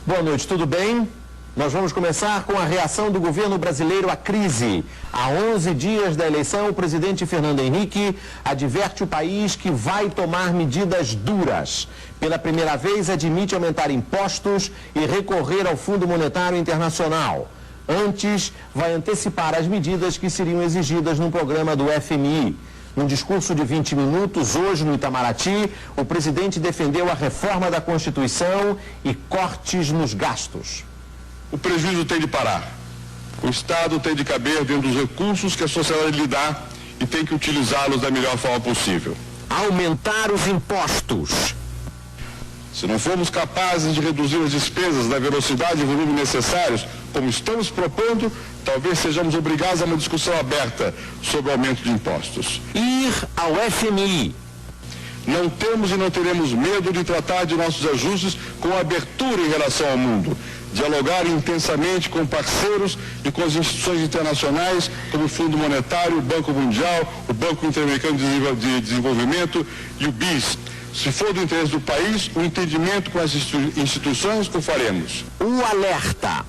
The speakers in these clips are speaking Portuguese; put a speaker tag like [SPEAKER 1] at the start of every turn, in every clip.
[SPEAKER 1] Boa noite, tudo bem? Nós vamos começar com a reação do governo brasileiro à crise. Há 11 dias da eleição, o presidente Fernando Henrique adverte o país que vai tomar medidas duras. Pela primeira vez, admite aumentar impostos e recorrer ao Fundo Monetário Internacional. Antes, vai antecipar as medidas que seriam exigidas no programa do FMI. Num discurso de 20 minutos, hoje no Itamaraty, o presidente defendeu a reforma da Constituição e cortes nos gastos.
[SPEAKER 2] O prejuízo tem de parar. O Estado tem de caber dentro dos recursos que a sociedade lhe dá e tem que utilizá-los da melhor forma possível.
[SPEAKER 1] Aumentar os impostos.
[SPEAKER 2] Se não formos capazes de reduzir as despesas na velocidade e volume necessários, como estamos propondo, talvez sejamos obrigados a uma discussão aberta sobre o aumento de impostos.
[SPEAKER 1] Ir ao FMI.
[SPEAKER 2] Não temos e não teremos medo de tratar de nossos ajustes com abertura em relação ao mundo. Dialogar intensamente com parceiros e com as instituições internacionais, como o Fundo Monetário, o Banco Mundial, o Banco Interamericano de Desenvolvimento e o BIS. Se for do interesse do país, o entendimento com as instituições o faremos.
[SPEAKER 1] O alerta.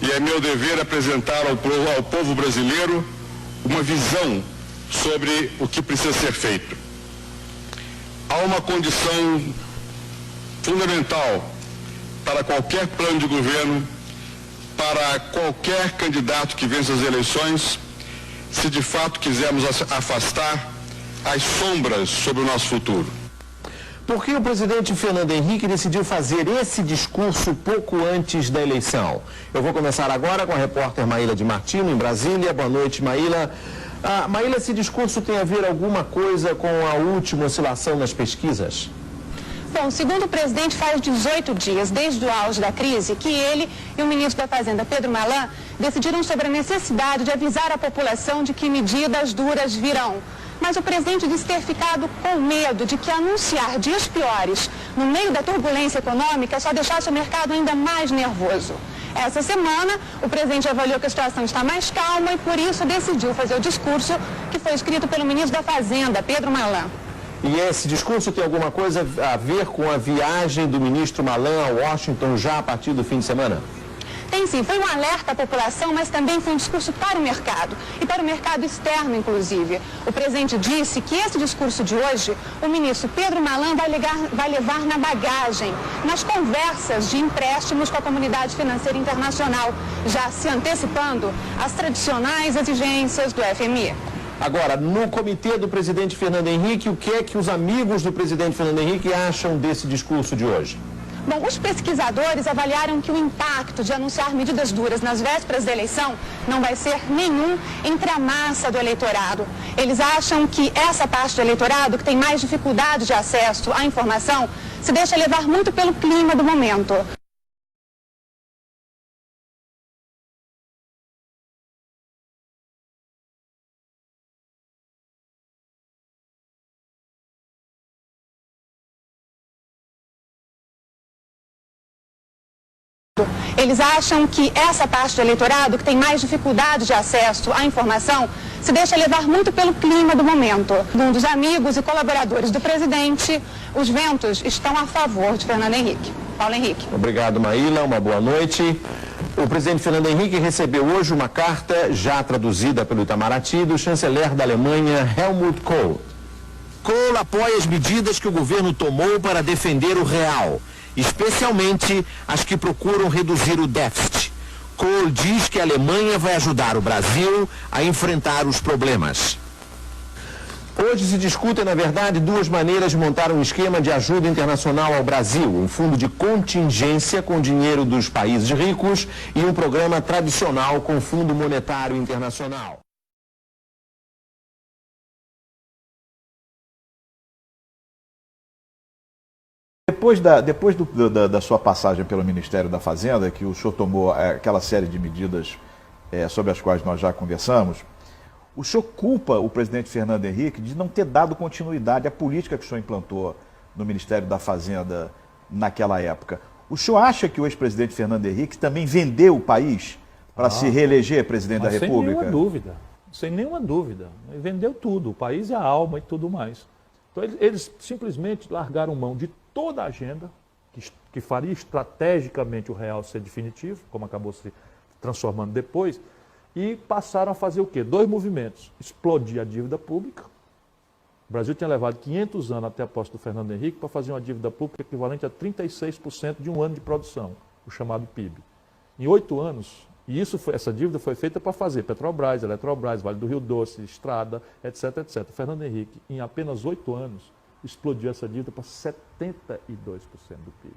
[SPEAKER 2] E é meu dever apresentar ao povo brasileiro uma visão sobre o que precisa ser feito. Há uma condição fundamental para qualquer plano de governo, para qualquer candidato que vença as eleições, se de fato quisermos afastar as sombras sobre o nosso futuro.
[SPEAKER 1] Por que o presidente Fernando Henrique decidiu fazer esse discurso pouco antes da eleição? Eu vou começar agora com a repórter Maíla de Martino, em Brasília. Boa noite, Maíla. Maíla, esse discurso tem a ver alguma coisa com a última oscilação nas pesquisas?
[SPEAKER 3] Bom, segundo o presidente, faz 18 dias, desde o auge da crise, que ele e o ministro da Fazenda, Pedro Malan, decidiram sobre a necessidade de avisar a população de que medidas duras virão. Mas o presidente disse ter ficado com medo de que anunciar dias piores no meio da turbulência econômica só deixasse o mercado ainda mais nervoso. Essa semana, o presidente avaliou que a situação está mais calma e, por isso, decidiu fazer o discurso que foi escrito pelo ministro da Fazenda, Pedro Malan.
[SPEAKER 1] E esse discurso tem alguma coisa a ver com a viagem do ministro Malan a Washington já a partir do fim de semana?
[SPEAKER 3] Tem sim, foi um alerta à população, mas também foi um discurso para o mercado, e para o mercado externo, inclusive. O presidente disse que esse discurso de hoje, o ministro Pedro Malan vai levar na bagagem, nas conversas de empréstimos com a comunidade financeira internacional, já se antecipando às tradicionais exigências do FMI.
[SPEAKER 1] Agora, no comitê do presidente Fernando Henrique, o que é que os amigos do presidente Fernando Henrique acham desse discurso de hoje?
[SPEAKER 3] Bom, os pesquisadores avaliaram que o impacto de anunciar medidas duras nas vésperas da eleição não vai ser nenhum entre a massa do eleitorado. Eles acham que essa parte do eleitorado, que tem mais dificuldade de acesso à informação, se deixa levar muito pelo clima do momento. Eles acham que essa parte do eleitorado, que tem mais dificuldade de acesso à informação, se deixa levar muito pelo clima do momento. Segundo os amigos e colaboradores do presidente, os ventos estão a favor de Fernando Henrique. Paulo Henrique.
[SPEAKER 1] Obrigado, Maíla. Uma boa noite. O presidente Fernando Henrique recebeu hoje uma carta, já traduzida pelo Itamaraty, do chanceler da Alemanha, Helmut Kohl. Kohl apoia as medidas que o governo tomou para defender o real, especialmente as que procuram reduzir o déficit. Kohl diz que a Alemanha vai ajudar o Brasil a enfrentar os problemas. Hoje se discutem, na verdade, duas maneiras de montar um esquema de ajuda internacional ao Brasil. Um fundo de contingência com dinheiro dos países ricos e um programa tradicional com Fundo Monetário Internacional.
[SPEAKER 4] Depois da sua passagem pelo Ministério da Fazenda, que o senhor tomou aquela série de medidas sobre as quais nós já conversamos, o senhor culpa o presidente Fernando Henrique de não ter dado continuidade à política que o senhor implantou no Ministério da Fazenda naquela época. O senhor acha que o ex-presidente Fernando Henrique também vendeu o país para se reeleger presidente da República?
[SPEAKER 5] Sem nenhuma dúvida, sem nenhuma dúvida. Ele vendeu tudo, o país é a alma e tudo mais. Então eles simplesmente largaram mão de toda a agenda que faria estrategicamente o real ser definitivo, como acabou se transformando depois, e passaram a fazer o quê? 2 movimentos. Explodir a dívida pública. O Brasil tinha levado 500 anos até a posse do Fernando Henrique para fazer uma dívida pública equivalente a 36% de um ano de produção, o chamado PIB. Em 8 anos, e essa dívida foi feita para fazer Petrobras, Eletrobras, Vale do Rio Doce, Estrada, etc, etc. O Fernando Henrique, em apenas 8 anos, explodiu essa dívida para 72% do PIB.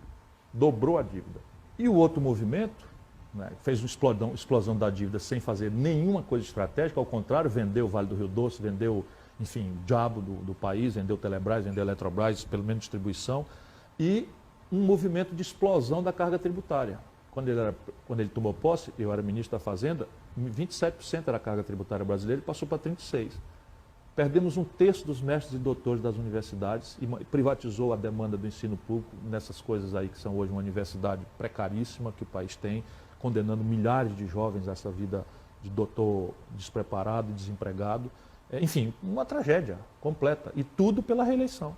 [SPEAKER 5] Dobrou a dívida. E o outro movimento, né, fez uma explosão da dívida sem fazer nenhuma coisa estratégica, ao contrário, vendeu o Vale do Rio Doce, vendeu, enfim, o diabo do país, vendeu Telebrás, vendeu Eletrobras, pelo menos distribuição, e um movimento de explosão da carga tributária. Quando ele tomou posse, eu era ministro da Fazenda, 27% era a carga tributária brasileira, ele passou para 36%. Perdemos 1/3 dos mestres e doutores das universidades e privatizou a demanda do ensino público nessas coisas aí que são hoje uma universidade precaríssima que o país tem, condenando milhares de jovens a essa vida de doutor despreparado e desempregado. Enfim, uma tragédia completa. E tudo pela reeleição.